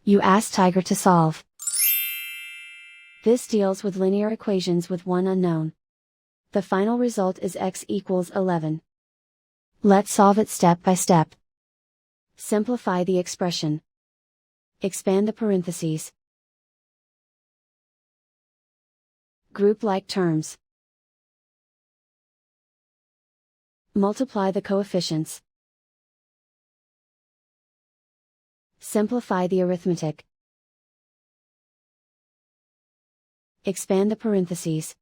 You ask Tiger to solve. This deals with linear equations with one unknown. The final result is x equals 11. Let's solve it step by step. Simplify the expression. Expand the parentheses. Group like terms. Multiply the coefficients. Simplify the arithmetic. Expand the parentheses.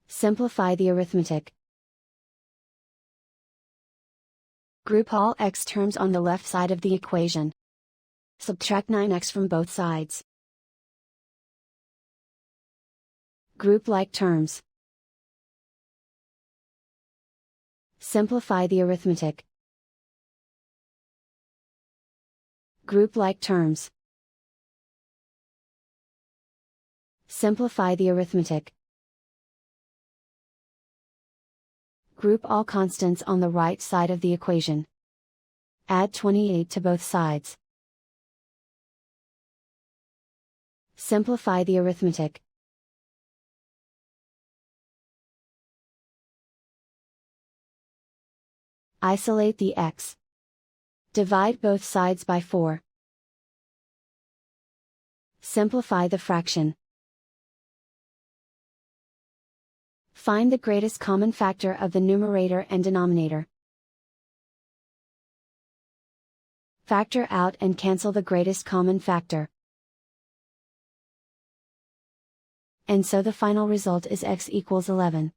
Simplify the arithmetic. Group all x terms on the left side of the equation. Subtract 9x from both sides. Group like terms. Simplify the arithmetic. Group like terms. Simplify the arithmetic. Group all constants on the right side of the equation. Add 28 to both sides. Simplify the arithmetic. Isolate the x. Divide both sides by 4. Simplify the fraction. Find the greatest common factor of the numerator and denominator. Factor out and cancel the greatest common factor. And so the final result is x equals 11.